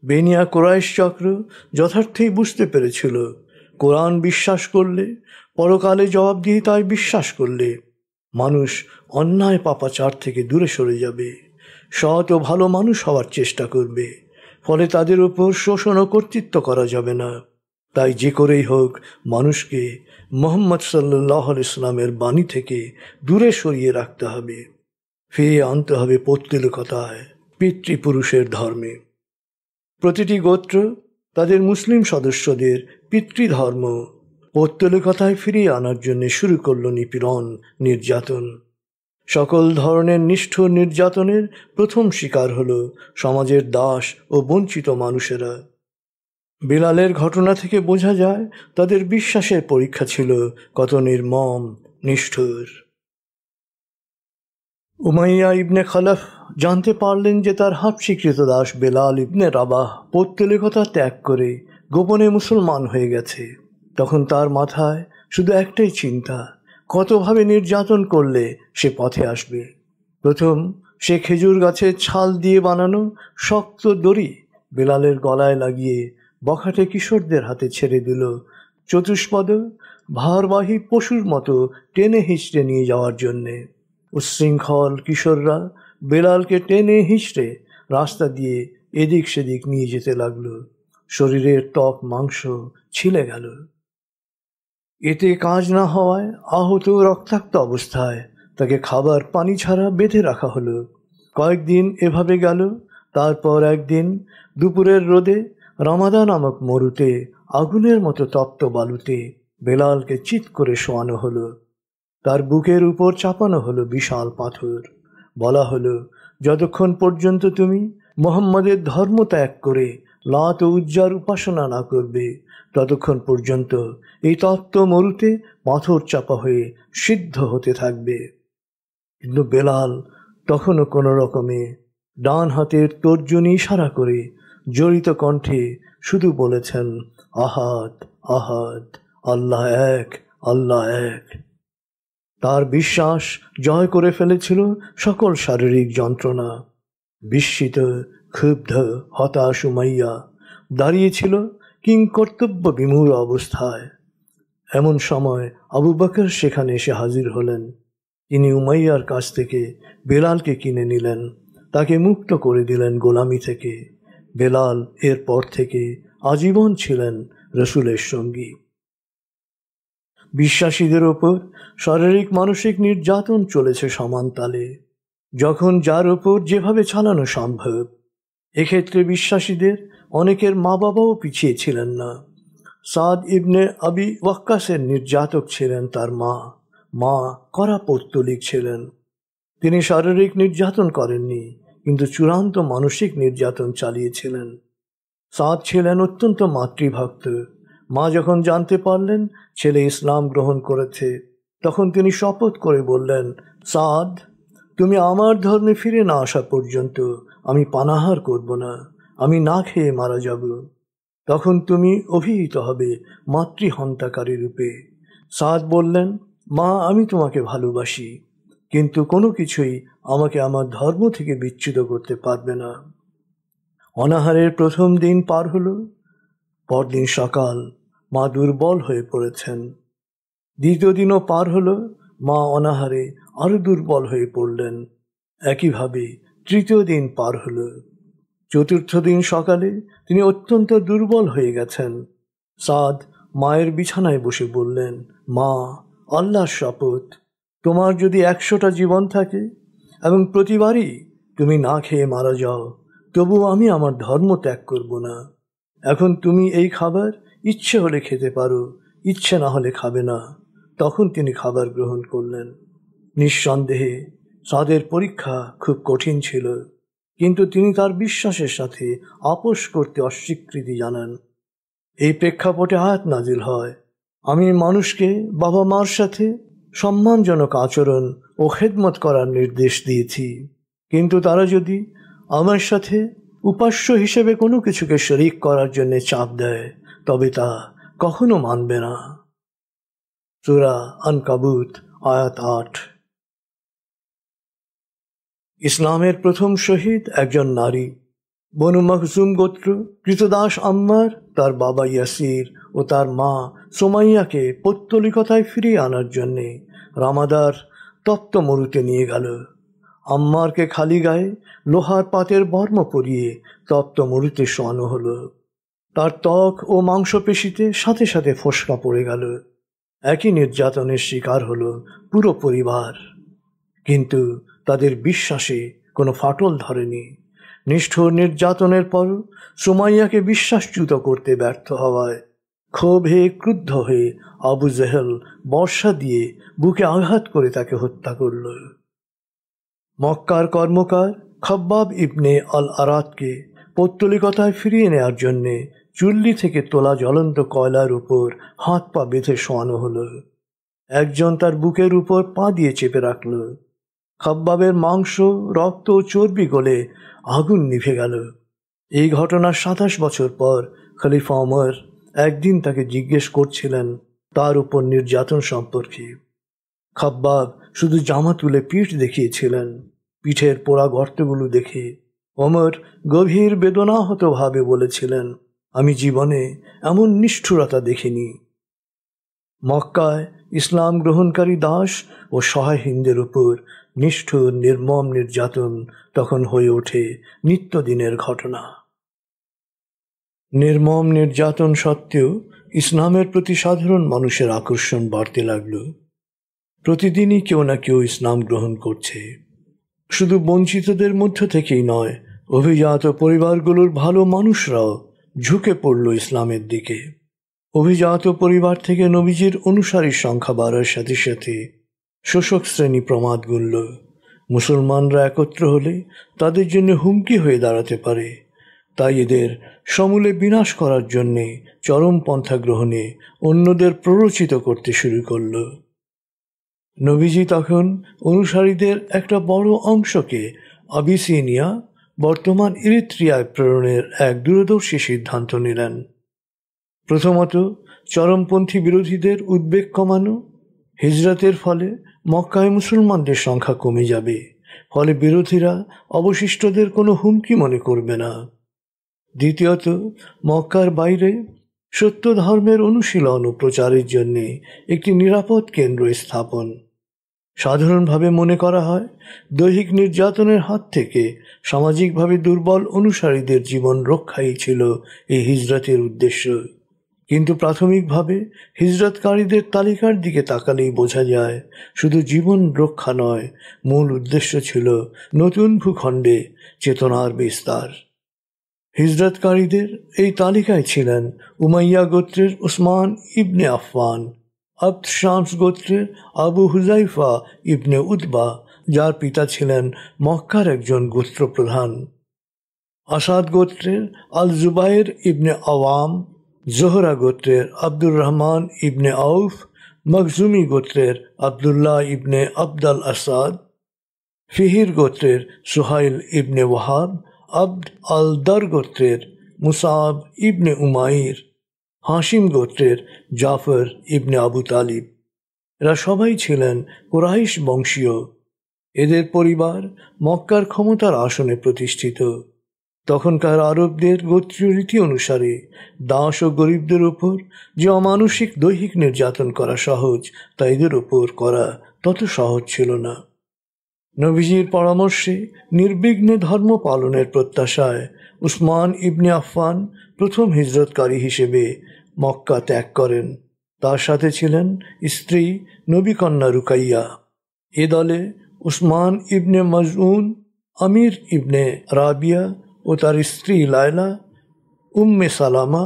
বেনিয়া কুরাইশ চক্র যথার্থই বুঝতে পেরেছিল, কোরআন বিশ্বাস করলে, পরকালে জবাবদিহিতায় বিশ্বাস করলে মানুষ অন্যায় পাপাচার থেকে দূরে সরে যাবে, সৎ ও ভালো মানুষ হওয়ার চেষ্টা করবে, ফলে তাদের উপর শোষণ ও কর্তৃত্ব করা যাবে না। তাই যে করেই হোক মানুষকে মুহাম্মদ সাল্লাল্লাহু আলাইহি ওয়াসাল্লামের বাণী থেকে দূরে সরিয়ে রাখতে হবে, ফিরিয়ে আনতে হবে পৌত্তলিকতায়, পিতৃপুরুষের ধর্মে। প্রতিটি গোত্র তাদের মুসলিম সদস্যদের পিতৃধর্ম পৌত্তলিকতায় ফিরিয়ে আনার জন্য শুরু করল নিপীড়ন, নির্যাতন। সকল ধরনের নিষ্ঠুর নির্যাতনের প্রথম শিকার হল সমাজের দাস ও বঞ্চিত মানুষেরা। বিলালের ঘটনা থেকে বোঝা যায় তাদের বিশ্বাসের পরীক্ষা ছিল কত নির্মম, নিষ্ঠুর। উমাইয়া ইবনে খালাফ জানতে পারলেন যে তার হাবশীকৃত দাস বেলাল ইবনে রাবাহ পৌত্তলিকতা ত্যাগ করে গোপনে মুসলমান হয়ে গেছে। তখন তার মাথায় শুধু একটাই চিন্তা, কতভাবে নির্যাতন করলে সে পথে আসবে। প্রথম সে খেজুর গাছের ছাল দিয়ে বানানো শক্ত দড়ি বেলালের গলায় লাগিয়ে বখাটে কিশোরদের হাতে ছেড়ে দিল, চতুষ্পদ ভারবাহী পশুর মতো টেনে হিঁচড়ে নিয়ে যাওয়ার জন্যে। উচ্ছৃঙ্খল কিশোররা বেলালকে টেনে হিঁচড়ে রাস্তা দিয়ে এদিক সেদিক নিয়ে যেতে লাগলো। শরীরের ত্বক মাংস ছিলে গেল। এতে কাজ না হওয়ায় আহত রক্তাক্ত অবস্থায় তাকে খাবার পানি ছাড়া বেঁধে রাখা হলো। কয়েকদিন এভাবে গেল। তারপর একদিন দুপুরের রোদে রামাদা নামক মরুতে আগুনের মতো তপ্ত বালুতে বেলালকে চিৎ করে শোয়ানো হলো। তার বুকের উপর চাপানো হলো বিশাল পাথর। বলা হলো, যতক্ষণ পর্যন্ত তুমি মুহাম্মাদের ধর্ম ত্যাগ করে লাত ও উজ্জার উপাসনা না করবে, ততক্ষণ পর্যন্ত এই তপ্ত মরুতে পাথর চাপা হয়ে সিদ্ধ হতে থাকবে। কিন্তু বেলাল তখনও কোনো রকমে ডান হাতের তর্জনী ইশারা করে জড়িত কণ্ঠে শুধু বলেছেন, আহাদ আহাদ, আল্লাহ এক, আল্লাহ এক। তার বিশ্বাস জয় করে ফেলেছিল সকল শারীরিক যন্ত্রণা। বিস্মিত, ক্ষুব্ধ, হতাশ উমাইয়া দাঁড়িয়েছিল কিংকর্তব্য বিমূঢ় অবস্থায়। এমন সময় আবু বকর সেখানে এসে হাজির হলেন। তিনি উমাইয়ার কাছ থেকে বেলালকে কিনে নিলেন, তাকে মুক্ত করে দিলেন গোলামি থেকে। বেলাল এরপর থেকে আজীবন ছিলেন রসুলের সঙ্গী। বিশ্বাসীদের ওপর শারীরিক মানসিক নির্যাতন চলেছে সমান তালে, যখন যার ওপর যেভাবে চালানো সম্ভব। এক্ষেত্রে বিশ্বাসীদের অনেকের মা বাবাও পিছিয়ে ছিলেন না। সাদ ইবনে আবি ওয়াক্কাসের নির্যাতক ছিলেন তার মা কড়া পৌত্তলিক ছিলেন। তিনি শারীরিক নির্যাতন করেননি, কিন্তু চূড়ান্ত মানসিক নির্যাতন চালিয়েছিলেন। সাদ ছিলেন অত্যন্ত মাতৃভক্ত। মা যখন জানতে পারলেন ছেলে ইসলাম গ্রহণ করেছে, তখন তিনি শপথ করে বললেন, সাদ, তুমি আমার ধর্মে ফিরে না আসা পর্যন্ত আমি পানাহার করব না, আমি না খেয়ে মারা যাব। তখন তুমি অভিহিত হবে মাতৃহন্তাকারী রূপে। সাদ বললেন, মা, আমি তোমাকে ভালোবাসি, কিন্তু কোনো কিছুই আমাকে আমার ধর্ম থেকে বিচ্যুত করতে পারবে না। অনাহারের প্রথম দিন পার হলো। পরদিন সকাল, মা দুর্বল হয়ে পড়েছেন। দ্বিতীয় দিনও পার হলো, মা অনাহারে আরো দুর্বল হয়ে পড়লেন। একইভাবে তৃতীয় দিন পার হলো। চতুর্থ দিন সকালে তিনি অত্যন্ত দুর্বল হয়ে গেছেন। সাদ মায়ের বিছানায় বসে বললেন, মা, আল্লাহর শপথ, তোমার যদি 100টা জীবন থাকে এবং প্রতিবারই তুমি না খেয়ে মারা যাও, তবু আমি আমার ধর্ম ত্যাগ করব না। এখন তুমি এই খাবার ইচ্ছে হলে খেতে পারো, ইচ্ছে না হলে খাবে না। তখন তিনি খাবার গ্রহণ করলেন। নিঃসন্দেহে সাদের পরীক্ষা খুব কঠিন ছিল, কিন্তু তিনি তার বিশ্বাসের সাথে আপোষ করতে অস্বীকৃতি জানান। এই প্রেক্ষাপটে আয়াত নাজিল হয়, আমি মানুষকে বাবা মার সাথে সম্মানজনক আচরণ ও খেদমত করার নির্দেশ দিয়েছি, কিন্তু তারা যদি আমার সাথে উপাস্য হিসেবে কোনো কিছুকে শরীক করার জন্য চাপ দেয়, তবে তা কখনো মানবে না। সূরা আনকাবুত আয়াত 8। ইসলামের প্রথম শহীদ একজন নারী, বনু মখজুম গোত্র কৃতদাস আম্মার তার বাবা ইয়াসির ও তার মা সোমাইয়াকে পৌত্তলিকতায় ফিরিয়ে আনার জন্যে রামাদার তপ্ত মরুতে নিয়ে গেল। আম্মারকে খালি গায়ে লোহার পাতের বর্ম পরিয়ে তপ্ত মরুতে শোয়ানো হলো। তার ত্বক ও মাংসপেশিতে সাথে সাথে ফোসকা পড়ে গেল। একই নির্যাতনের শিকার হলো পুরো পরিবার, কিন্তু তাদের বিশ্বাসে কোনো ফাটল ধরেনি। নিষ্ঠুর নির্যাতনের পর সুমাইয়াকে বিশ্বাসচ্যুত করতে ব্যর্থ হওয়ায় ক্ষোভে ক্রুদ্ধ হয়ে আবু জেহেল বর্ষা দিয়ে বুকে আঘাত করে তাকে হত্যা করল। মক্কার কর্মকার খব্বাব ইবনে আল আরাতকে পৌত্তলিকতায় ফিরিয়ে নেওয়ার জন্যে চুল্লি থেকে তোলা জ্বলন্ত কয়লার উপর হাত পা বেঁধে শোয়ানো হলো। একজন তার বুকের উপর পা দিয়ে চেপে রাখল। খব্বাবের মাংস, রক্ত ও চর্বি গলে আগুন নিভে গেল। এই ঘটনার ২৭ বছর পর খলিফা ওমর একদিন তাকে জিজ্ঞেস করছিলেন তার উপর নির্যাতন সম্পর্কে। খব্বাব শুধু জামা তুলে পিঠ দেখিয়েছিলেন। পিঠের পোড়া গর্তগুলো দেখে ওমর গভীর বেদনাহতভাবে বলেছিলেন, আমি জীবনে এমন নিষ্ঠুরতা দেখিনি। মক্কায় ইসলাম গ্রহণকারী দাস ও সহায় হিন্দের উপর নিষ্ঠুর নির্মম নির্যাতন তখন হয়ে ওঠে নিত্যদিনের ঘটনা। নির্মম নির্যাতন সত্ত্বেও ইসলামের প্রতি সাধারণ মানুষের আকর্ষণ বাড়তে লাগল। প্রতিদিনই কেউ না কেউ ইসলাম গ্রহণ করছে। শুধু বঞ্চিতদের মধ্য থেকেই নয়, অভিজাত পরিবারগুলোর ভালো মানুষরাও ঝুঁকে পড়ল ইসলামের দিকে। অভিজাত পরিবার থেকে নবীজির অনুসারীর সংখ্যা বাড়ার সাথে সাথে শোষক শ্রেণী প্রমাদ গুনল। মুসলমানরা একত্র হলে তাদের জন্য হুমকি হয়ে দাঁড়াতে পারে, তাই এদের সমূলে বিনাশ করার জন্যে চরম পন্থা গ্রহণে অন্যদের প্ররোচিত করতে শুরু করল। নবীজি তখন অনুসারীদের একটা বড় অংশকে আবিসিনিয়া, বর্তমান ইরিত্রিয়ায় প্রেরণের এক দূরদর্শী সিদ্ধান্ত নিলেন। প্রথমত, চরমপন্থী বিরোধীদের উদ্বেগ কমানো। হিজরতের ফলে মক্কায় মুসলমানদের সংখ্যা কমে যাবে, ফলে বিরোধীরা অবশিষ্টদের কোনো হুমকি মনে করবে না। দ্বিতীয়ত, মক্কার বাইরে সত্য ধর্মের অনুশীলন ও প্রচারের জন্য একটি নিরাপদ কেন্দ্র স্থাপন। সাধারণভাবে মনে করা হয় দৈহিক নির্যাতনের হাত থেকে সামাজিকভাবে দুর্বল অনুসারীদের জীবন রক্ষাই ছিল এই হিজরতের উদ্দেশ্য, কিন্তু প্রাথমিকভাবে হিজরতকারীদের তালিকার দিকে তাকালেই বোঝা যায় শুধু জীবন রক্ষা নয়, মূল উদ্দেশ্য ছিল নতুন ভূখণ্ডে চেতনার বিস্তার। হিজরতকারীদের এই তালিকায় ছিলেন উমাইয়া গোত্রের উসমান ইবনে আফফান, আব্দ শামস গোত্রের আবু হুজাইফা ইবনে উতবা, যার পিতা ছিলেন মক্কার একজন গোত্রপ্রধান, আসাদ গোত্রের আল জুবাইর ইবনে আওয়াম, জোহরা গোত্রের আব্দুর রহমান ইবনে আউফ, মখজুমি গোত্রের আবদুল্লাহ ইবনে আবদাল আসাদ, ফিহির গোত্রের সুহাইল ইবনে ওয়াহাব, আব্দ আল দার গোত্রের মুসাব ইবনে উমাইর, হাশিম গোত্রের জাফর ইবনে আবু তালিব। এরা সবাই ছিলেন কুরাইশ বংশীয়। এদের পরিবার মক্কার ক্ষমতার আসনে প্রতিষ্ঠিত। তখনকার আরবদের গোত্রীয় রীতি অনুসারে দাস ও গরিবদের উপর যে অমানসিক দৈহিক নির্যাতন করা সহজ, তা এদের উপর করা তত সহজ ছিল না। নবীজির পরামর্শে নির্বিঘ্নে ধর্ম পালনের প্রত্যাশায় উসমান ইবনে আফফান প্রথম হিজরতকারী হিসেবে মক্কা ত্যাগ করেন। তার সাথে ছিলেন স্ত্রী নবীকন্যা রুকাইয়া। এ দলে উসমান ইবনে মাজউন, আমির ইবনে রাবিয়া ও তার স্ত্রী লায়লা, উম্মে সালামা,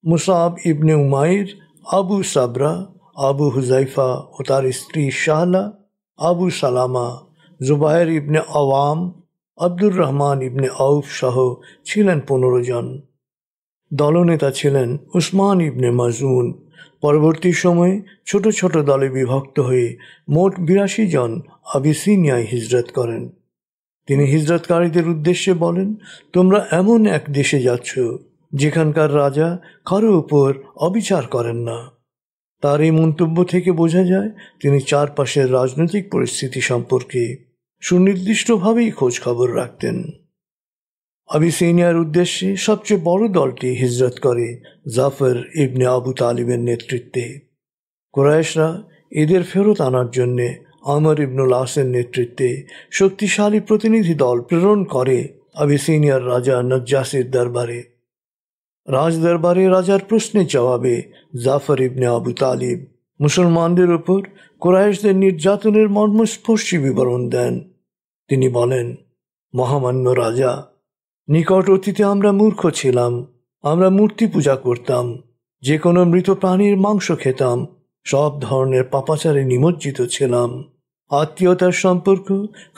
মুসাব ইবনে উমাইর, আবু সাবরা, আবু হুজাইফা ও তার স্ত্রী শাহলা, আবু সালামা, জুবাইর ইবনে আওয়াম, আব্দুর রহমান ইবনে আউফ সহ ছিলেন 15 জন। দলনেতা ছিলেন উসমান ইবনে মাজউন। পরবর্তী সময়ে ছোট ছোট দলে বিভক্ত হয়ে মোট 82 জন আবিসিনিয়ায় হিজরত করেন। তিনি হিজরতকারীদের উদ্দেশ্যে বলেন, তোমরা এমন এক দেশে যাচ্ছ যেখানকার রাজা কারো উপর অবিচার করেন না। তার এই মন্তব্য থেকে বোঝা যায় তিনি চারপাশের রাজনৈতিক পরিস্থিতি সম্পর্কে সুনির্দিষ্টভাবেই খোঁজ খবর রাখতেন। আবিসিনিয়ার উদ্দেশ্যে সবচেয়ে বড় দলটি হিজরত করে জাফর ইবনে আবু তালিবের নেতৃত্বে। কুরাইশরা এদের ফেরত আনার জন্যে আমর ইবনুল আসের নেতৃত্বে শক্তিশালী প্রতিনিধি দল প্রেরণ করে আবিসিনিয়ার রাজা নজ্জাসির দরবারে। রাজদরবারে রাজার প্রশ্নের জবাবে জাফর ইবনে আবু তালিব মুসলমানদের উপর কুরাইশদের নির্যাতনের মর্মস্পর্শী বিবরণ দেন। তিনি বলেন, মহামান্য রাজা, নিকট অতীতে আমরা মূর্খ ছিলাম। আমরা মূর্তি পূজা করতাম, যে কোনো মৃত প্রাণীর মাংস খেতাম, সব ধরনের পাপাচারে নিমজ্জিত ছিলাম। আত্মীয়তার সম্পর্ক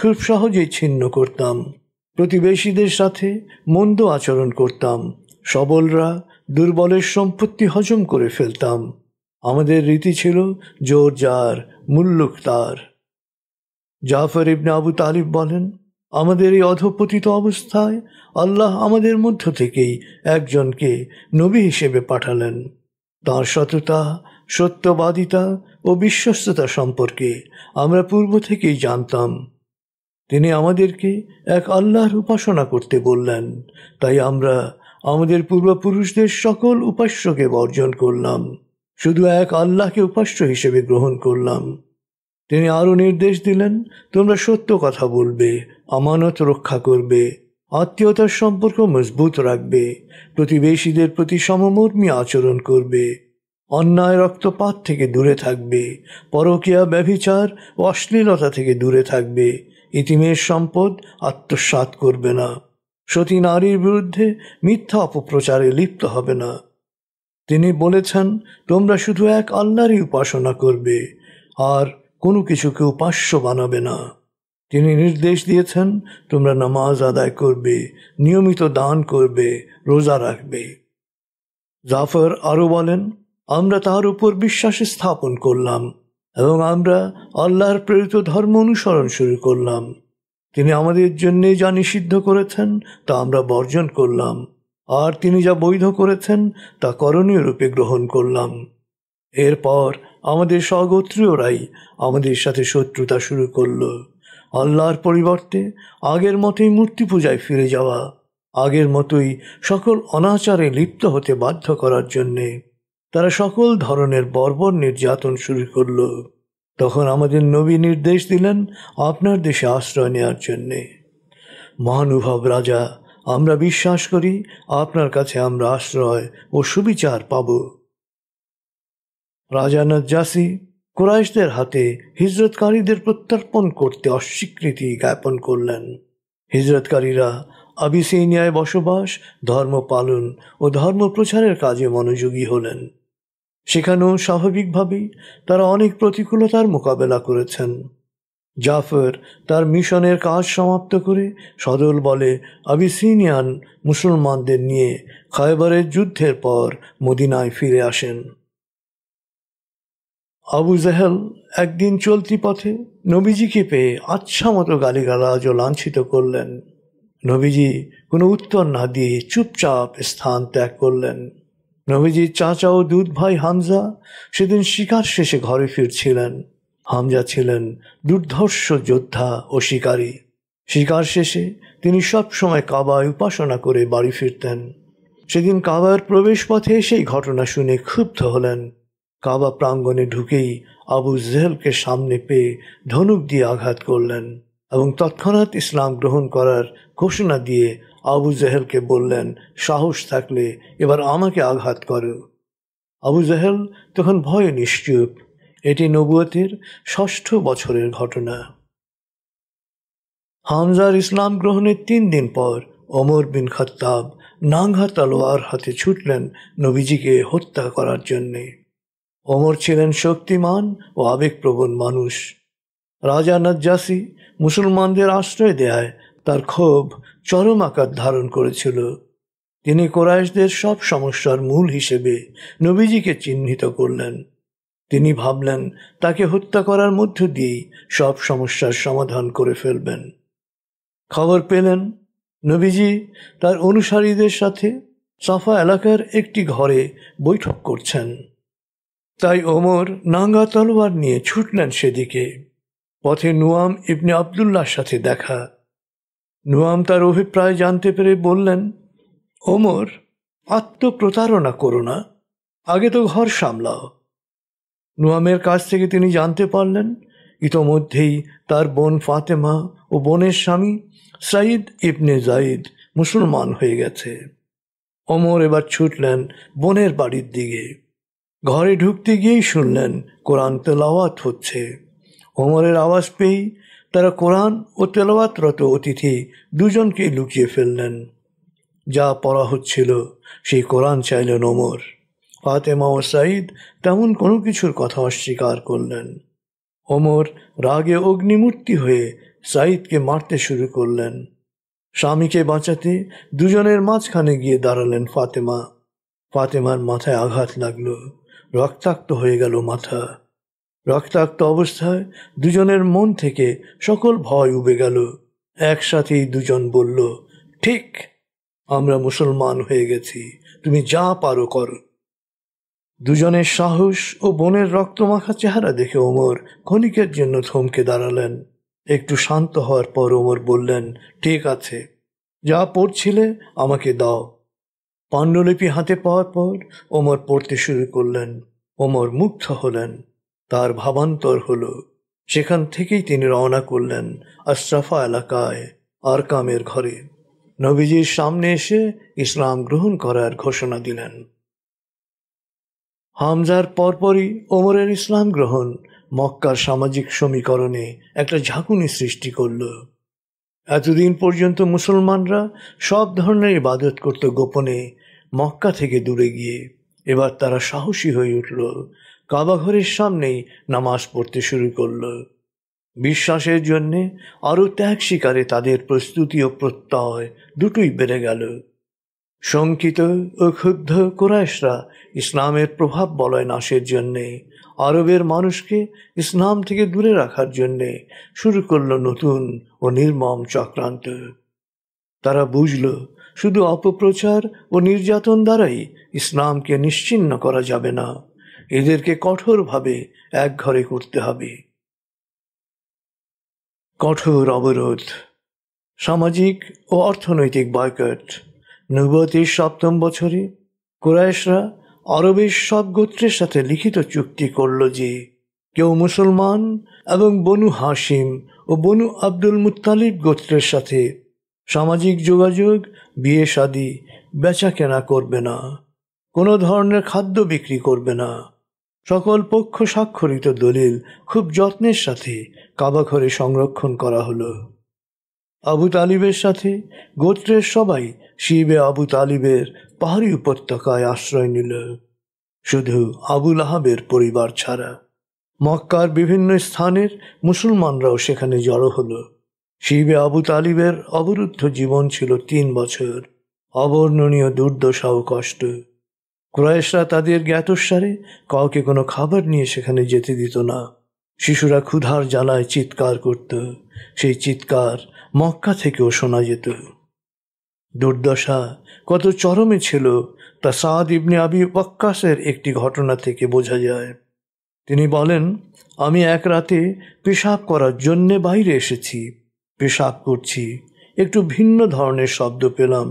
খুব সহজেই ছিন্ন করতাম। প্রতিবেশীদের সাথে মন্দ আচরণ করতাম। সবলরা দুর্বলের সম্পত্তি হজম করে ফেলতাম। আমাদের রীতি ছিল জোর যার মুল্লুক তার। জাফর ইবনে আবু তালিব বলেন, আমাদের এই অধঃপতিত অবস্থায় আল্লাহ আমাদের মধ্য থেকেই একজনকে নবী হিসেবে পাঠালেন। তাঁর সততা, সত্যবাদিতা ও বিশ্বস্ততা সম্পর্কে আমরা পূর্ব থেকেই জানতাম। তিনি আমাদেরকে এক আল্লাহর উপাসনা করতে বললেন, তাই আমরা আমাদের পূর্বপুরুষদের সকল উপাস্যকে বর্জন করলাম, শুধু এক আল্লাহকে উপাস্য হিসেবে গ্রহণ করলাম। তিনি আরও নির্দেশ দিলেন, তোমরা সত্য কথা বলবে, আমানত রক্ষা করবে, আত্মীয়তার সম্পর্ক মজবুত রাখবে, প্রতিবেশীদের প্রতি সমমর্মী আচরণ করবে, অন্যায় রক্তপাত থেকে দূরে থাকবে, পরকীয়া, ব্যভিচার ও অশ্লীলতা থেকে দূরে থাকবে, ইতিমের সম্পদ আত্মসাৎ করবে না, সতী নারীর বিরুদ্ধে মিথ্যা অপপ্রচারে লিপ্ত হবে না। তিনি বলেছেন, তোমরা শুধু এক আল্লাহরই উপাসনা করবে আর কোনো কিছুকে উপাস্য বানাবে না। তিনি নির্দেশ দিয়েছেন, তোমরা নামাজ আদায় করবে, নিয়মিত দান করবে, রোজা রাখবে। জাফর আরও বলেন, আমরা তার উপর বিশ্বাস স্থাপন করলাম এবং আমরা আল্লাহর প্রেরিত ধর্ম অনুসরণ শুরু করলাম। তিনি আমাদের জন্যে যা নিষিদ্ধ করেছেন তা আমরা বর্জন করলাম, আর তিনি যা বৈধ করেছেন তা করণীয় রূপে গ্রহণ করলাম। এরপর আমাদের স্বগোত্রীয়রাই আমাদের সাথে শত্রুতা শুরু করল। আল্লাহর পরিবর্তে আগের মতোই মূর্তি পূজায় ফিরে যাওয়া, আগের মতোই সকল অনাচারে লিপ্ত হতে বাধ্য করার জন্যে তারা সকল ধরনের বর্বর নির্যাতন শুরু করল। তখন আমাদের নবী নির্দেশ দিলেন আপনার দেশে আশ্রয় নেওয়ার জন্যে। মহানুভব রাজা, আমরা বিশ্বাস করি আপনার কাছে আমরা আশ্রয় ও সুবিচার পাব। রাজা নজ্জাসী কুরাইশদের হাতে হিজরতকারীদের প্রত্যর্পণ করতে অস্বীকৃতি জ্ঞাপন করলেন। হিজরতকারীরা আবিসিনিয়ায় বসবাস, ধর্ম পালন ও ধর্ম প্রচারের কাজে মনোযোগী হলেন। সেখানেও স্বাভাবিকভাবেই তারা অনেক প্রতিকূলতার মোকাবেলা করেছেন। জাফর তার মিশনের কাজ সমাপ্ত করে সদল বলে আবিসিনিয়ান মুসলমানদের নিয়ে খায়বারের যুদ্ধের পর মদিনায় ফিরে আসেন। আবু জেহেল একদিন চলতি পথে নবীজিকে পেয়ে আচ্ছা মতো গালিগালাজ ও লাঞ্ছিত করলেন। নবীজি কোনো উত্তর না দিয়ে চুপচাপ স্থান ত্যাগ করলেন। নবীজির চাচা ও দুধ ভাই হামজা সেদিন শিকার শেষে ঘরে ফিরছিলেন। হামজা ছিলেন দুর্ধর্ষ যোদ্ধা ও শিকারী। শিকার শেষে তিনি সব সময় কাবায় উপাসনা করে বাড়ি ফিরতেন। সেদিন কাবার প্রবেশ পথে সেই ঘটনা শুনে ক্ষুব্ধ হলেন। কাবা প্রাঙ্গণে ঢুকেই আবু জেহেলকে সামনে পেয়ে ধনুক দিয়ে আঘাত করলেন এবং তৎক্ষণাৎ ইসলাম গ্রহণ করার ঘোষণা দিয়ে আবু জেহেলকে বললেন, সাহস থাকলে এবার আমাকে আঘাত করো। আবু জেহেল তখন ভয়ে নিশ্চুপ। এটি নবুয়তের ৬ষ্ঠ বছরের ঘটনা। হামজার ইসলাম গ্রহণের ৩ দিন পর ওমর বিন খাত্তাব নাঙ্গা তলোয়ার হাতে ছুটলেন নবীজিকে হত্যা করার জন্যে। ওমর ছিলেন শক্তিমান ও আবেগপ্রবণ মানুষ। রাজা নজ্জাসী মুসলমানদের আশ্রয় দেয়ায় তার ক্ষোভ চরম আকার ধারণ করেছিল। তিনি কুরাইশদের সব সমস্যার মূল হিসেবে নবীজিকে চিহ্নিত করলেন। তিনি ভাবলেন তাকে হত্যা করার মধ্য দিয়েই সব সমস্যার সমাধান করে ফেলবেন। খবর পেলেন নবীজি তার অনুসারীদের সাথে সাফা এলাকার একটি ঘরে বৈঠক করছেন। তাই ওমর নাঙ্গা তলোয়ার নিয়ে ছুটলেন সেদিকে। পথে নুয়াম ইবনে আবদুল্লাহর সাথে দেখা। নুয়াম তার অভিপ্রায় জানতে পেরে বললেন, ওমর, আত্মপ্রতারণা করো না, আগে তো ঘর সামলাও। নুয়ামের কাছ থেকে তিনি জানতে পারলেন ইতোমধ্যেই তার বোন ফাতেমা ও বোনের স্বামী সাইদ ইবনে জাইদ মুসলমান হয়ে গেছে। ওমর এবার ছুটলেন বোনের বাড়ির দিকে। ঘরে ঢুকতে গিয়েই শুনলেন কোরআন তেলাওয়াত হচ্ছে। ওমরের আওয়াজ পেয়েই তারা কোরআন ও তেলাওয়াতরত অতিথি দুজনকেই লুকিয়ে ফেললেন। যা পড়া হচ্ছিল সেই কোরআন চাইলেন ওমর। ফাতেমা ও সাইদ তেমন কোনো কিছুর কথা অস্বীকার করলেন। ওমর রাগে অগ্নিমূর্তি হয়ে সাইদকে মারতে শুরু করলেন। স্বামীকে বাঁচাতে দুজনের মাঝখানে গিয়ে দাঁড়ালেন ফাতেমা। ফাতেমার মাথায় আঘাত লাগলো, রক্তাক্ত হয়ে গেল মাথা। রক্তাক্ত অবস্থায় দুজনের মন থেকে সকল ভয় উবে গেল। একসাথেই দুজন বলল, ঠিক, আমরা মুসলমান হয়ে গেছি, তুমি যা পারো করো। দুজনের সাহস ও বোনের রক্তমাখা চেহারা দেখে ওমর ক্ষণিকের জন্য থমকে দাঁড়ালেন। একটু শান্ত হওয়ার পর ওমর বললেন, ঠিক আছে, যা পড়ছিলে আমাকে দাও। পাণ্ডুলিপি হাতে পাওয়ার পর ওমর পড়তে শুরু করলেন। ওমর মুগ্ধ হলেন, তার ভাবান্তর হলো। সেখান থেকেই তিনি রওনা করলেন আশরাফা এলাকায় আরকামের ঘরে। নবীজির সামনে এসে ইসলাম গ্রহণ করার ঘোষণা দিলেন। হামজার পরপরই ওমরের ইসলাম গ্রহণ মক্কার সামাজিক সমীকরণে একটা ঝাঁকুনি সৃষ্টি করল। এতদিন পর্যন্ত মুসলমানরা সব ধরনের ইবাদত করত গোপনে, মক্কা থেকে দূরে গিয়ে। এবার তারা সাহসী হয়ে উঠল, কাবাঘরের সামনেই নামাজ পড়তে শুরু করল। বিশ্বাসের জন্যে আরও ত্যাগ স্বীকারে তাদের প্রস্তুতি ও প্রত্যয় দুটোই বেড়ে গেল। শঙ্কিত ও ক্ষুব্ধ কুরাইশরা ইসলামের প্রভাব বলয় নাশের জন্যে, আরবের মানুষকে ইসলাম থেকে দূরে রাখার জন্যে শুরু করল নতুন ও নির্মম চক্রান্ত। তারা বুঝল শুধু অপপ্রচার ও নির্যাতন দ্বারাই ইসলামকে নিশ্চিহ্ন করা যাবে না, এদেরকে কঠোরভাবে একঘরে করতে হবে। কঠোর অবরোধ, সামাজিক ও অর্থনৈতিক বয়কট। নবুয়তের ৭ম বছরে কুরাইশরা আরবের সব গোত্রের সাথে লিখিত চুক্তি করল যে কেউ মুসলমান এবং বনু হাশিম ও বনু আব্দুল মুত্তালিব গোত্রের সাথে সামাজিক যোগাযোগ, বিয়ে শাদী, বেচা কেনা করবে না, কোনো ধরনের খাদ্য বিক্রি করবে না। সকল পক্ষ স্বাক্ষরিত দলিল খুব যত্নের সাথে কাবাঘরে সংরক্ষণ করা হলো। আবু তালিবের সাথে গোত্রের সবাই শিবে আবু তালিবের পাহাড়ি উপত্যকায় আশ্রয় নিল, শুধু আবু লাহাবের পরিবার ছাড়া। মক্কার বিভিন্ন স্থানের মুসলমানরাও সেখানে জড়ো হলো। শিবে আবু তালিবের অবরুদ্ধ জীবন ছিল ৩ বছর, অবর্ণনীয় দুর্দশা ও কষ্ট। কুরাইশরা তাদের জ্ঞাতসারে কাউকে কোনো খাবার নিয়ে সেখানে যেতে দিত না। শিশুরা ক্ষুধার জ্বালায় চিৎকার করত, সেই চিৎকার মক্কা থেকেও শোনা যেত। দুর্দশা কত চরমে ছিল তা সাদ ইবনে আবি ওয়াক্কাসের একটি ঘটনা থেকে বোঝা যায়। তিনি বলেন, আমি এক রাতে পেশাব করার জন্যে বাইরে এসেছি। পেশাব করছি, একটু ভিন্ন ধরনের শব্দ পেলাম।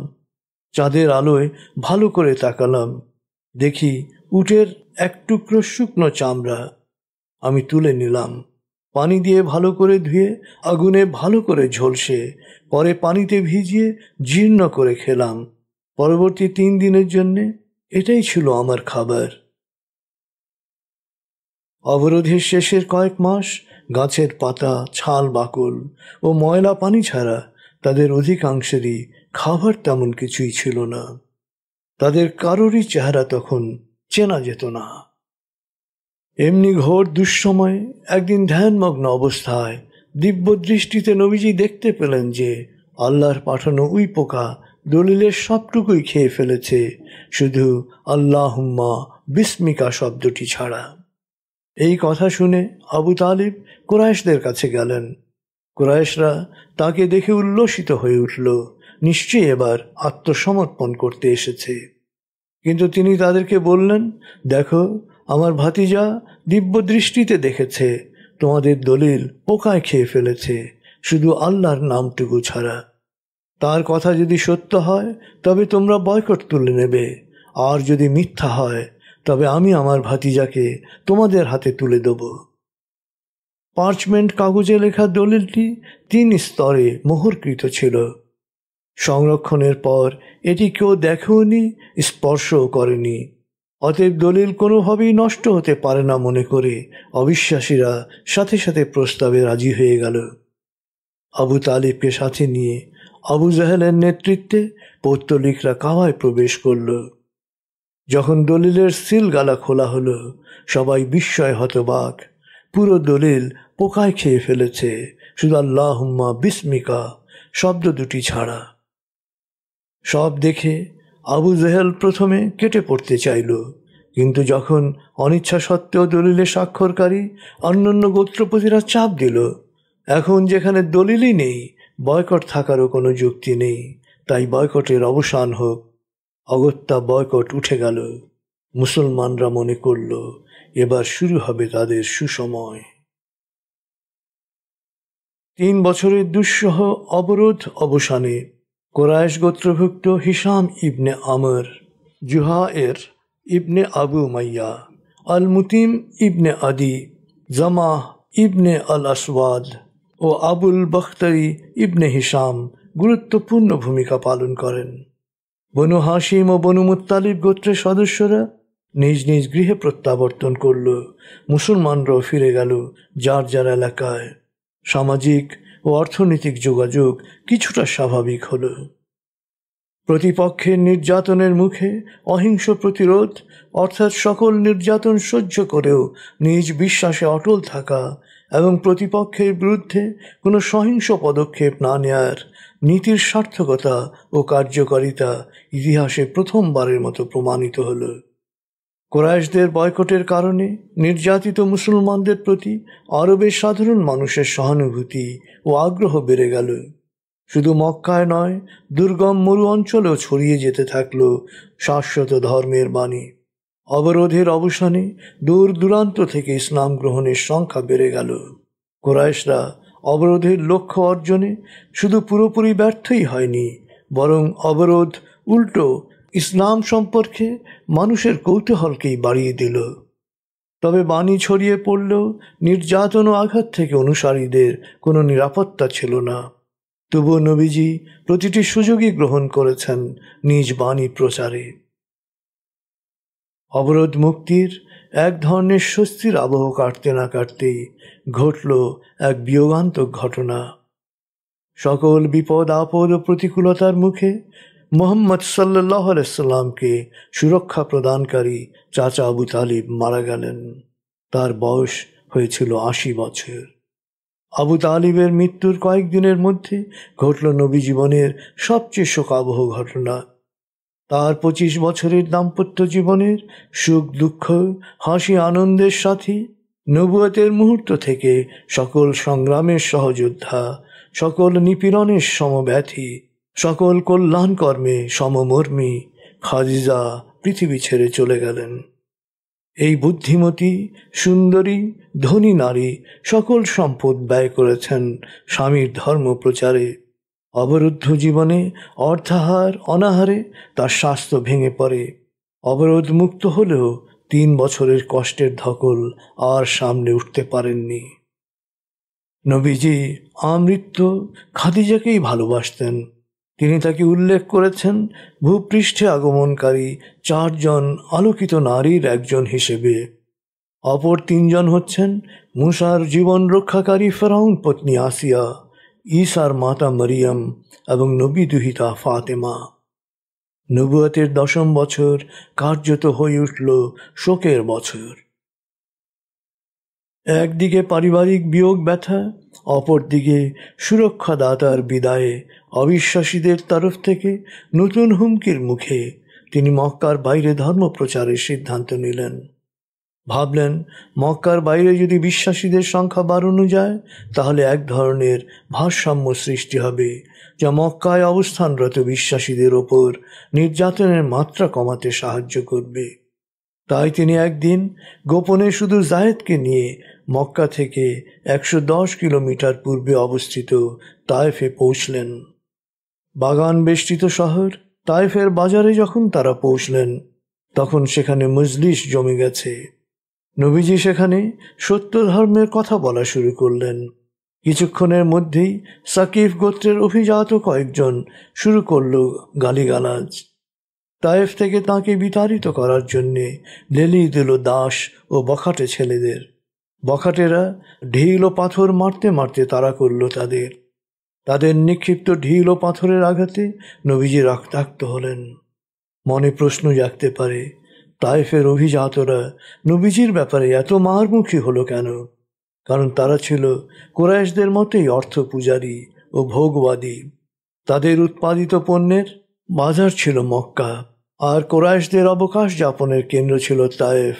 চাঁদের আলোয় ভালো করে তাকালাম, দেখি উটের এক টুকরো শুকনো চামড়া। আমি তুলে নিলাম, পানি দিয়ে ভালো করে ধুয়ে আগুনে ভালো করে ঝলসে পরে পানিতে ভিজিয়ে জীর্ণ করে খেলাম। পরবর্তী 3 দিনের জন্যে এটাই ছিল আমার খাবার। অবরোধের শেষের কয়েক মাস গাছের পাতা, ছাল, বাকল ও ময়লা পানি ছাড়া তাদের অধিকাংশেরই খাবার তেমন কিছুই ছিল না। তাদের কারোরই চেহারা তখন চেনা যেত না। এমনি ঘোর দুঃসময়ে একদিন ধ্যানমগ্ন অবস্থায় দিব্য দৃষ্টিতে নবীজি দেখতে পেলেন যে আল্লাহর পাঠানো উই পোকা দলিলের সবটুকুই খেয়ে ফেলেছে, শুধু আল্লাহুম্মা বিস্মিকা শব্দটি ছাড়া। এই কথা শুনে আবু তালিব কুরাইশদের কাছে গেলেন। কুরাইশরা তাকে দেখে উল্লসিত হয়ে উঠল, নিশ্চয়ই এবার আত্মসমর্পণ করতে এসেছে। কিন্তু তিনি তাদেরকে বললেন, দেখো, আমার ভাতিজা দিব্য দৃষ্টিতে দেখেছে তোমাদের দলিল পোকায় খেয়ে ফেলেছে, শুধু আল্লাহর নামটুকু ছাড়া। তার কথা যদি সত্য হয় তবে তোমরা বয়কট তুলে নেবে, আর যদি মিথ্যা হয় তবে আমি আমার ভাতিজাকে তোমাদের হাতে তুলে দেব। পার্চমেন্ট কাগজে লেখা দলিলটি 3 স্তরে মোহরকৃত ছিল। সংরক্ষণের পর এটি কেউ দেখেওনি, স্পর্শও করেনি। অতএব দলিল কোনোভাবেই নষ্ট হতে পারে না মনে করে অবিশ্বাসীরা সাথে সাথে প্রস্তাবে রাজি হয়ে গেল। আবু তালিবকে সাথে নিয়ে আবু জাহেলের নেতৃত্বে পৌত্তলিকরা কাবায় প্রবেশ করল। যখন দলিলের সিল গালা খোলা হলো, সবাই বিস্ময় হতবাক। পুরো দলিল পোকায় খেয়ে ফেলেছে, শুধু আল্লাহুম্মা বিসমিকা শব্দ দুটি ছাড়া। সব দেখে আবু জেহেল প্রথমে কেটে পড়তে চাইল, কিন্তু যখন অনিচ্ছা সত্ত্বেও দলিলে স্বাক্ষরকারী অন্যান্য গোত্রপতিরা চাপ দিল, এখন যেখানে দলিলই নেই, বয়কট থাকারও কোনো যুক্তি নেই, তাই বয়কটের অবসান হোক। অগত্যা বয়কট উঠে গেল। মুসলমানরা মনে করল এবার শুরু হবে তাদের সুসময়। 3 বছরের দুঃসহ অবরোধ অবসানে কোরাইশ গোত্রভুক্ত হিশাম ইবনে আমর, জুহায়ের ইবনে আবু মাইয়া, আল মুতিম ইবনে আদি, জামাহ ইবনে আল আসওয়াদ ও আবুল বখতারি ইবনে হিশাম গুরুত্বপূর্ণ ভূমিকা পালন করেন। বনু হাশিম ও বনু মুত্তালিব গোত্রের সদস্যরা নিজ নিজ গৃহে প্রত্যাবর্তন করল। মুসলমানরাও ফিরে গেল যার যার এলাকায়। সামাজিক ও অর্থনৈতিক যোগাযোগ কিছুটা স্বাভাবিক হল। প্রতিপক্ষের নির্যাতনের মুখে অহিংস প্রতিরোধ, অর্থাৎ সকল নির্যাতন সহ্য করেও নিজ বিশ্বাসে অটল থাকা এবং প্রতিপক্ষের বিরুদ্ধে কোনো সহিংস পদক্ষেপ না নেয়ার নীতির সার্থকতা ও কার্যকারিতা ইতিহাসে প্রথমবারের মতো প্রমাণিত হল। কোরাইশদের বয়কটের কারণে নির্যাতিত মুসলমানদের প্রতি আরবের সাধারণ মানুষের সহানুভূতি ও আগ্রহ বেড়ে গেল। শুধু মক্কায় নয়, দুর্গম মরু অঞ্চলেও ছড়িয়ে যেতে থাকল শাশ্বত ধর্মের বাণী। অবরোধের অবসানে দূর দূরান্ত থেকে ইসলাম গ্রহণের সংখ্যা বেড়ে গেল। কোরাইশরা অবরোধের লক্ষ্য অর্জনে শুধু পুরোপুরি ব্যর্থই হয়নি, বরং অবরোধ উল্টো ইসলাম সম্পর্কে মানুষের কৌতূহলকেই বাড়িয়ে দিল। তবে বাণী ছড়িয়ে পড়লেও নির্যাতন ও আঘাত থেকে অনুসারীদের কোনো নিরাপত্তা ছিল না। তবুও নবীজি প্রতিটি সুযোগই গ্রহণ করেছেন নিজ বাণী প্রচারে। অবরোধ মুক্তির এক ধরনের স্বস্তির আবহ কাটতে না কাটতেই ঘটল এক বিয়োগান্তক ঘটনা। সকল বিপদ আপদ ও প্রতিকূলতার মুখে মুহাম্মদ সাল্লাল্লাহু আলাইহি সাল্লামকে সুরক্ষা প্রদানকারী চাচা আবু তালিব মারা গেলেন। তার বয়স হয়েছিল 80 বছর। আবু তালিবের মৃত্যুর কয়েকদিনের মধ্যে ঘটল নবী জীবনের সবচেয়ে শোকাবহ ঘটনা। তার 25 বছরের দাম্পত্য জীবনের সুখ দুঃখ, হাসি আনন্দের সাথী, নবুয়তের মুহূর্ত থেকে সকল সংগ্রামের সহযোদ্ধা, সকল নিপীড়নের সমব্যথী, সকল কল্যাণ কর্মে সমমর্মী খাদিজা পৃথিবী ছেড়ে চলে গেলেন। এই বুদ্ধিমতী, সুন্দরী, ধনী নারী সকল সম্পদ ব্যয় করেছেন স্বামীর ধর্ম প্রচারে। অবরুদ্ধ জীবনে অর্থাহার অনাহারে তার স্বাস্থ্য ভেঙে পড়ে। অবরোধ মুক্ত হলেও 3 বছরের কষ্টের ধকল আর সামনে উঠতে পারেননি। নবীজি আমৃত্যু খাদিজাকেই ভালোবাসতেন। তিনি তাকে উল্লেখ করেছেন ভূপৃষ্ঠে আগমনকারী 4 জন আলোকিত নারীর একজন হিসেবে। অপর 3 জন হচ্ছেন মুসার জীবন রক্ষাকারী ফেরাউন পত্নী আসিয়া, ঈসার মাতা মরিয়ম এবং নবী দুহিতা ফাতেমা। নবুয়তের 10ম বছর কার্যত হয়ে উঠল শোকের বছর। একদিকে পারিবারিক বিয়োগ ব্যথা, অপরদিকে সুরক্ষাদাতার বিদায়ে অবিশ্বাসীদের তরফ থেকে নতুন হুমকির মুখে তিনি মক্কার বাইরে ধর্ম প্রচারের সিদ্ধান্ত নিলেন। ভাবলেন, মক্কার বাইরে যদি বিশ্বাসীদের সংখ্যা বাড়ানো যায় তাহলে এক ধরনের ভারসাম্য সৃষ্টি হবে, যা মক্কায় অবস্থানরত বিশ্বাসীদের ওপর নির্যাতনের মাত্রা কমাতে সাহায্য করবে। তাই তিনি একদিন গোপনে শুধু জায়েদকে নিয়ে মক্কা থেকে 110 কিলোমিটার পূর্বে অবস্থিত তায়েফে পৌঁছলেন। বাগান বেষ্টিত শহর তায়েফের বাজারে যখন তারা পৌঁছলেন, তখন সেখানে মজলিস জমে গেছে। নবীজি সেখানে সত্য ধর্মের কথা বলা শুরু করলেন। কিছুক্ষণের মধ্যেই সাকিফ গোত্রের অভিজাত কয়েকজন শুরু করল গালিগালাজ। তায়েফ থেকে তাঁকে বিতাড়িত করার জন্যে লেলিয়ে দিল দাস ও বখাটে ছেলেদের। বখাটেরা ঢিল ও পাথর মারতে মারতে তাড়া করল তাদের। তাদের নিক্ষিপ্ত ঢিল ও পাথরের আঘাতে নবীজি রক্তাক্ত হলেন। মনে প্রশ্ন জাগতে পারে, তায়েফের অভিজাতরা নবীজির ব্যাপারে এত মারমুখী হলো কেন? কারণ তারা ছিল কুরাইশদের মতোই অর্থ পূজারী ও ভোগবাদী। তাদের উৎপাদিত পণ্যের বাজার ছিল মক্কা, আর কুরাইশদের অবকাশ যাপনের কেন্দ্র ছিল তায়েফ।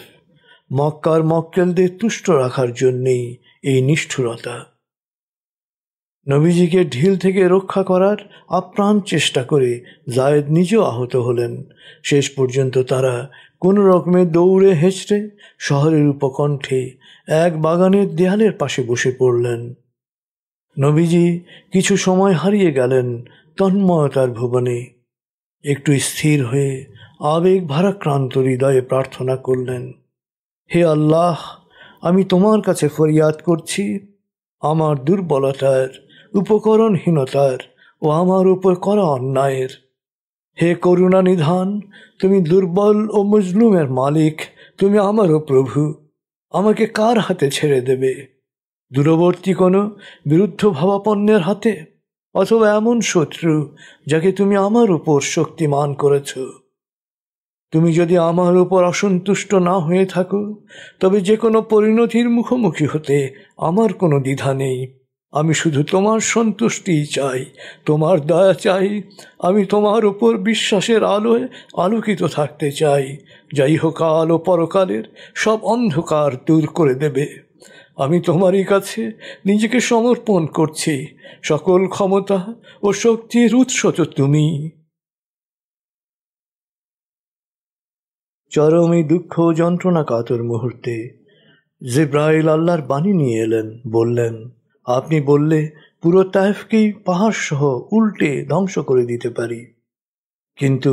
মক্কার মক্কেলদের তুষ্ট রাখার জন্যেই এই নিষ্ঠুরতা। নবীজিকে ঢিল থেকে রক্ষা করার আপ্রাণ চেষ্টা করে জায়েদ নিজেও আহত হলেন। শেষ পর্যন্ত তারা কোনো রকমে দৌড়ে হেঁচড়ে শহরের উপকণ্ঠে এক বাগানের দেয়ালের পাশে বসে পড়লেন। নবীজি কিছু সময় হারিয়ে গেলেন তন্ময়তার ভুবনে। একটু স্থির হয়ে আবেগ ভারাক্রান্ত হৃদয়ে প্রার্থনা করলেন, হে আল্লাহ, আমি তোমার কাছে ফরিয়াদ করছি আমার দুর্বলতার, উপকরণহীনতার ও আমার উপর করা অন্যায়ের। হে করুণা নিধান, তুমি দুর্বল ও মজলুমের মালিক, তুমি আমারও প্রভু। আমাকে কার হাতে ছেড়ে দেবে? দূরবর্তী কোনো বিরুদ্ধ ভাবাপন্নের হাতে, অথবা এমন শত্রু যাকে তুমি আমার উপর শক্তিমান করেছ? তুমি যদি আমার উপর অসন্তুষ্ট না হয়ে থাকো, তবে যে কোনো পরিণতির মুখোমুখি হতে আমার কোনো দ্বিধা নেই। আমি শুধু তোমার সন্তুষ্টিই চাই, তোমার দয়া চাই। আমি তোমার উপর বিশ্বাসের আলোয় আলোকিত থাকতে চাই, যা ইহকাল ও পরকালের সব অন্ধকার দূর করে দেবে। আমি তোমারই কাছে নিজেকে সমর্পণ করছি। সকল ক্ষমতা ও শক্তির উৎস তো তুমি। চরম এই দুঃখ ও যন্ত্রণা কাতর মুহূর্তে জিব্রাইল আল্লাহর বাণী নিয়ে এলেন। বললেন, আপনি বললে পুরো তায়েফকেই পাহাড় সহ উল্টে ধ্বংস করে দিতে পারি। কিন্তু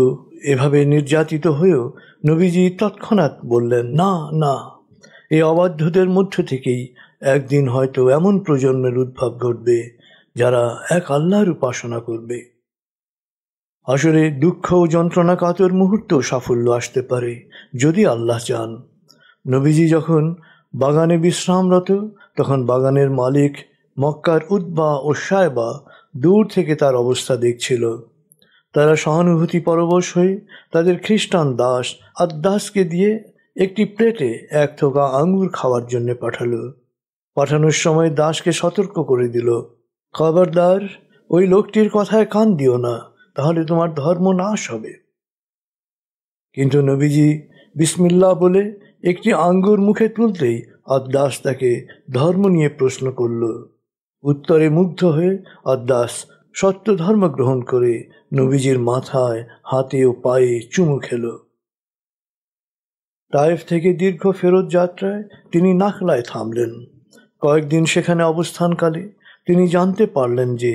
এভাবে নির্যাতিত হয়েও নবীজি তৎক্ষণাৎ বললেন, না না, এই অবাধ্যদের মধ্য থেকেই একদিন হয়তো এমন প্রজন্মের উদ্ভব ঘটবে যারা এক আল্লাহর উপাসনা করবে। আসলে দুঃখ ও যন্ত্রণা কাতর মুহূর্তেও সাফল্য আসতে পারে যদি আল্লাহ চান। নবীজি যখন বাগানে বিশ্রামরত, তখন বাগানের মালিক মক্কার উতবা ও সায়বা দূর থেকে তার অবস্থা দেখছিল। তারা সহানুভূতি পরবশ হয়ে তাদের খ্রিস্টান দাস আদ্দাসকে দিয়ে একটি প্লেটে এক থোকা আঙুর খাওয়ার জন্য পাঠানোর সময় দাসকে সতর্ক করে দিল, খবরদার, ওই লোকটির কথায় কান দিও না, তাহলে তোমার ধর্ম নাশ হবে। কিন্তু নবীজি বিসমিল্লাহ বলে একটি আঙ্গুর মুখে তুলতেই আদ্দাস তাকে ধর্ম নিয়ে প্রশ্ন করল। উত্তরে মুগ্ধ হয়ে আদ্দাস সত্য ধর্ম গ্রহণ করে নবীজির মাথায়, হাতে ও পায়ে চুমু খেল। তায়েফ থেকে দীর্ঘ ফেরত যাত্রায় তিনি নাখলায় থামলেন। কয়েকদিন সেখানে অবস্থানকালে তিনি জানতে পারলেন যে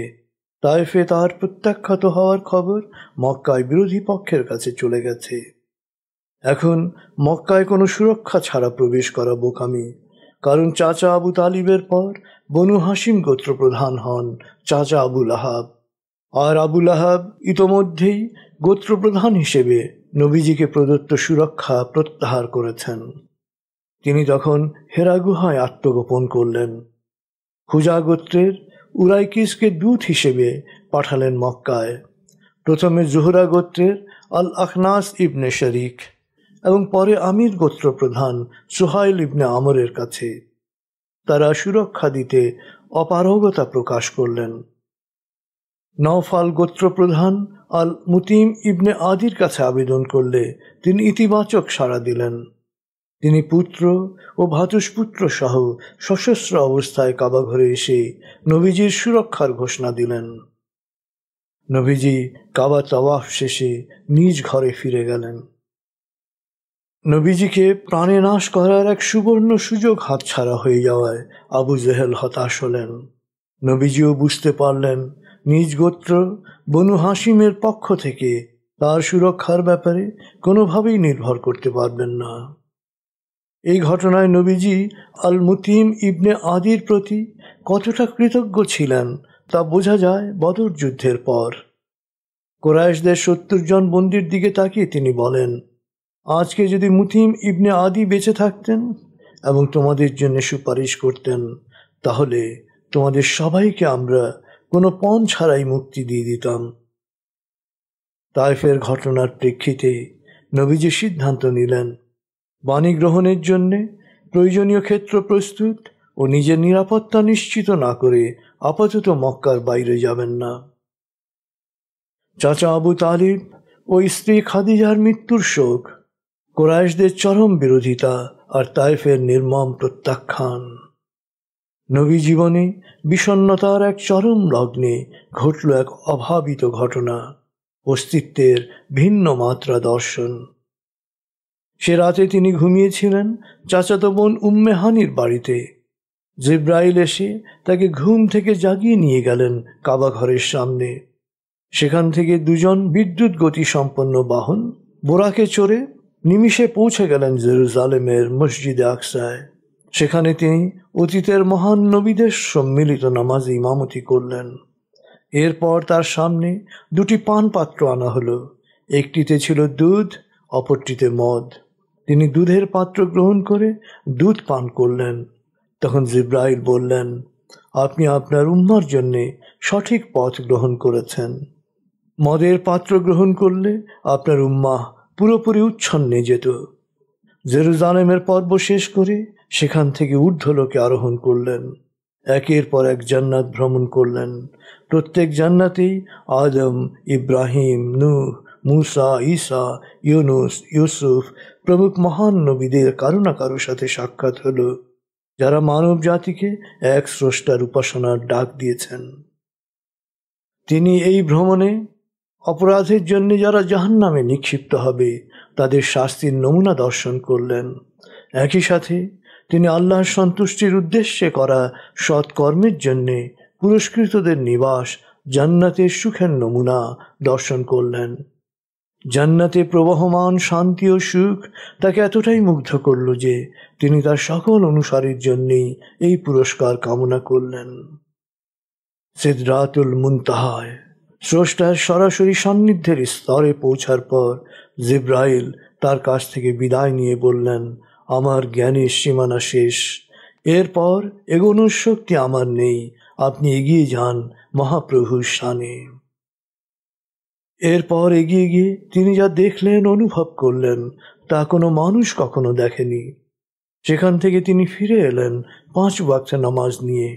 তায়েফে তার প্রত্যাখ্যাত হওয়ার খবর মক্কায় বিরোধী পক্ষের কাছে চলে গেছে। এখন মক্কায় কোনো সুরক্ষা ছাড়া প্রবেশ করা বোকামি, কারণ চাচা আবু তালিবের পর বনু হাসিম গোত্র প্রধান হন চাচা আবুল আহাব, আর আবুল আহাব ইতোমধ্যেই গোত্রপ্রধান হিসেবে নবীজিকে প্রদত্ত সুরক্ষা প্রত্যাহার করেছেন। তিনি তখন হেরা গুহায় আত্মগোপন করলেন। খুজা গোত্রের উরাইকিসকে দূত হিসেবে পাঠালেন মক্কায়, প্রথমে জুহরা গোত্রের আল আখনাস ইবনে শরিক এবং পরে আমির গোত্র প্রধান সুহাইল ইবনে আমরের কাছে। তারা সুরক্ষা দিতে অপারগতা প্রকাশ করলেন। নওফাল গোত্র প্রধান আল মুতিম ইবনে আদির কাছে আবেদন করলে তিনি ইতিবাচক সাড়া দিলেন। তিনি পুত্র ও ভ্রাতুষ্পুত্র সহ সশস্ত্র অবস্থায় কাবাঘরে এসে নবীজির সুরক্ষার ঘোষণা দিলেন। নবীজি কাবা তাওয়াফ শেষে নিজ ঘরে ফিরে গেলেন। নবীজিকে প্রাণে নাশ করার এক সুবর্ণ সুযোগ হাতছাড়া হয়ে যাওয়ায় আবু জেহেল হতাশ হলেন। নবীজিও বুঝতে পারলেন নিজ গোত্র বনু হাসিমের পক্ষ থেকে তার সুরক্ষার ব্যাপারে কোনোভাবেই নির্ভর করতে পারবেন না। এই ঘটনায় নবীজি আল মুতিম ইবনে আদির প্রতি কতটা কৃতজ্ঞ ছিলেন তা বোঝা যায় বদর যুদ্ধের পর। কুরাইশদের ৭০ জন বন্দীর দিকে তাকিয়ে তিনি বলেন, আজকে যদি মুতিম ইবনে আদি বেঁচে থাকতেন এবং তোমাদের জন্য সুপারিশ করতেন, তাহলে তোমাদের সবাইকে আমরা কোনো পণ ছাড়াই মুক্তি দিয়ে দিতাম। তায়েফের ঘটনার প্রেক্ষিতে নবীজি সিদ্ধান্ত নিলেন, বাণী গ্রহণের জন্য প্রয়োজনীয় ক্ষেত্র প্রস্তুত ও নিজের নিরাপত্তা নিশ্চিত না করে আপাতত মক্কার বাইরে যাবেন না। চাচা আবু তালিব ও স্ত্রী খাদিজার মৃত্যুর শোক, কুরাইশদের চরম বিরোধিতা আর তায়েফের নির্মম প্রত্যাখ্যান। নবী জীবনে বিষণ্ণতার এক চরম লগ্নে ঘটল এক অভাবিত ঘটনা, অস্তিত্বের ভিন্ন মাত্রা দর্শন। সে রাতে তিনি ঘুমিয়েছিলেন চাচাতো বোন উম্মে হানির বাড়িতে। জিব্রাইল এসে তাকে ঘুম থেকে জাগিয়ে নিয়ে গেলেন কাবা ঘরের সামনে। সেখান থেকে দুজন বিদ্যুৎ গতি সম্পন্ন বাহন বোরাকে চড়ে নিমিষে পৌঁছে গেলেন জেরুজালেমের মসজিদে আকসায়। সেখানে তিনি অতীতের মহান নবীদের সম্মিলিত নামাজে ইমামতি করলেন। এরপর তার সামনে দুটি পান পাত্র আনা হলো। একটিতে ছিল দুধ, অপরটিতে মদ। তিনি দুধের পাত্র গ্রহণ করে দুধ পান করলেন। তখন জিব্রাইল বললেন, আপনি আপনার উম্মার জন্যে সঠিক পথ গ্রহণ করেছেন। মদের পাত্র গ্রহণ করলে আপনার উম্মাহ পুরোপুরি উচ্ছন্নে যেত। জেরুজালেমের পর্ব শেষ করে সেখান থেকে ঊর্ধ্বলোকে আরোহণ করলেন। একের পর এক জান্নাত ভ্রমণ করলেন। প্রত্যেক জান্নাতেই আদম, ইব্রাহিম, নূহ, মুসা, ঈসা, ইউনুস, ইউসুফ প্রমুখ মহান নবীদের কারো না কারো সাথে সাক্ষাৎ হল, যারা মানব জাতিকে এক স্রষ্টার উপাসনার ডাক দিয়েছেন। তিনি এই ভ্রমণে অপরাধের জন্য যারা জাহান্নামে নিক্ষিপ্ত হবে তাদের শাস্তির নমুনা দর্শন করলেন। একই সাথে তিনি আল্লাহর সন্তুষ্টির উদ্দেশ্যে করা সৎকর্মের জন্য পুরস্কৃতদের নিবাস জান্নাতের সুখের নমুনা দর্শন করলেন। জান্নাতে প্রবহমান শান্তি ও সুখ তাকে এতটাই মুগ্ধ করল যে তিনি তার সকল অনুসারীর জন্যেই এই পুরস্কার কামনা করলেন। সিদরাতুল মুনতাহায় স্রষ্টার সরাসরি সান্নিধ্যের স্তরে পৌঁছার পর জিব্রাইল তার কাছ থেকে বিদায় নিয়ে বললেন, আমার জ্ঞানের সীমানা শেষ, এরপর এগোনোর শক্তি আমার নেই, আপনি এগিয়ে যান মহাপ্রভুর শানে। এরপর এগিয়ে গিয়ে তিনি যা দেখলেন, অনুভব করলেন, তা কোনো মানুষ কখনো দেখেনি। সেখান থেকে তিনি ফিরে এলেন 5 ওয়াক্ত নামাজ নিয়ে,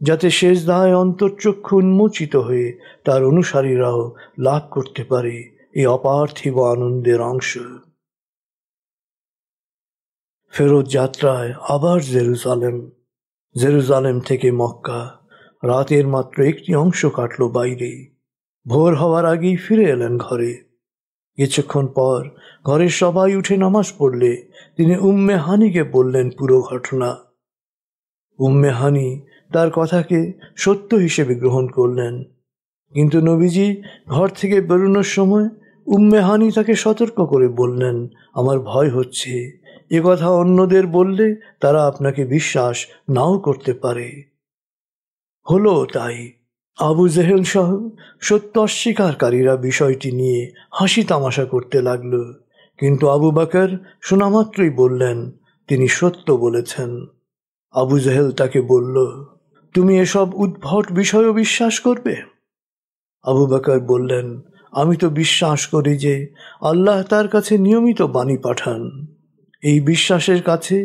যাতে সেজদায় অন্তর্চক্ষু উন্মোচিত হয়ে তার অনুসারীরাও লাভ করতে পারে এই অপার্থিব আনন্দের অংশ। ফেরত যাত্রায় আবার জেরুজালেম থেকে মক্কা রাতের মাত্র একটি অংশ কাটল বাইরে। ভোর হওয়ার আগেই ফিরে এলেন ঘরে। কিছুক্ষণ পর ঘরের সবাই উঠে নামাজ পড়লে তিনি উম্মে হানিকে বললেন পুরো ঘটনা। উম্মে হানি তার কথাকে সত্য হিসেবে গ্রহণ করলেন, কিন্তু নবীজি ঘর থেকে বেরোনোর সময় উম্মে হানি তাকে সতর্ক করে বললেন, আমার ভয় হচ্ছে, এ কথা অন্যদের বললে তারা আপনাকে বিশ্বাস নাও করতে পারে। হলো তাই। আবু জেহেল সহ সত্য অস্বীকারীরা বিষয়টি নিয়ে হাসি তামাশা করতে লাগল, কিন্তু আবু বকর শোনামাত্রই বললেন, তিনি সত্য বলেছেন। আবু জেহেল তাকে বলল, তুমি এসব উদ্ভট বিষয়ও বিশ্বাস করবে? আবু বকর বললেন, আমি তো বিশ্বাস করি যে আল্লাহ তার কাছে নিয়মিত বাণী পাঠান। এই বিশ্বাসের কাছে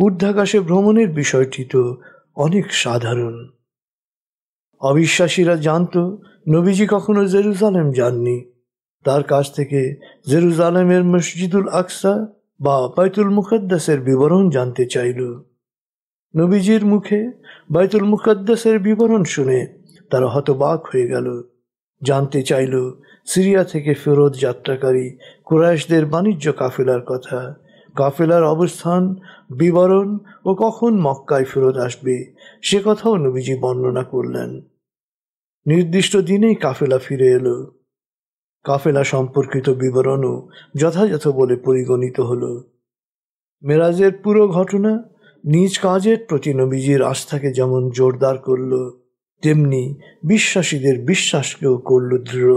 ঊর্ধ্বাকাশে ভ্রমণের বিষয়টি তো অনেক সাধারণ। অবিশ্বাসীরা জানত নবীজি কখনো জেরুজালেম যাননি। তার কাছ থেকে জেরুজালেমের মসজিদুল আকসা বা বাইতুল মুকদ্দাসের বিবরণ জানতে চাইল। নবীজির মুখে বাইতুল মুকদ্দাসের বিবরণ শুনে তারা হতবাক হয়ে গেল। জানতে চাইল সিরিয়া থেকে ফেরত যাত্রাকারী কুরাইশদের বাণিজ্য কাফেলার কথা, কাফেলার অবস্থান, বিবরণ ও কখন মক্কায় ফেরত আসবে সে কথাও নবীজি বর্ণনা করলেন। নির্দিষ্ট দিনেই কাফেলা ফিরে এলো। কাফেলা সম্পর্কিত বিবরণও যথাযথ বলে পরিগণিত হল। মেরাজের পুরো ঘটনা নিজ কাজের প্রতি নবীজির আস্থাকে যেমন জোরদার করল, তেমনি বিশ্বাসীদের বিশ্বাসকেও করল দৃঢ়।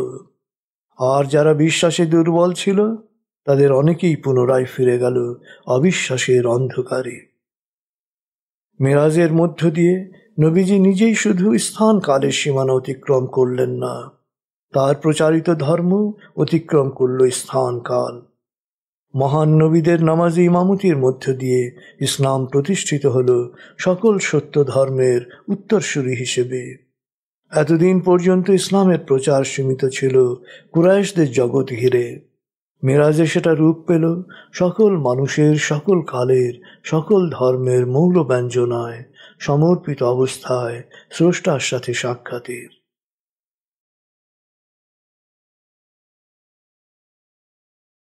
আর যারা বিশ্বাসে দুর্বল ছিল তাদের অনেকেই পুনরায় ফিরে গেল অবিশ্বাসের অন্ধকারে। মেরাজের মধ্য দিয়ে নবীজি নিজেই শুধু স্থান কালের সীমানা অতিক্রম করলেন না, তার প্রচারিত ধর্ম অতিক্রম করল স্থান কাল। মহান নবীদের নামাজি ইমামতির মধ্য দিয়ে ইসলাম প্রতিষ্ঠিত হল সকল সত্য ধর্মের উত্তরসূরি হিসেবে। এতদিন পর্যন্ত ইসলামের প্রচার সীমিত ছিল কুরাইশদের জগৎ ঘিরে। মেরাজে সেটা রূপ পেল সকল মানুষের, সকল কালের, সকল ধর্মের মৌল ব্যঞ্জনায় সমর্পিত অবস্থায় স্রষ্টার সাথে সাক্ষাতের।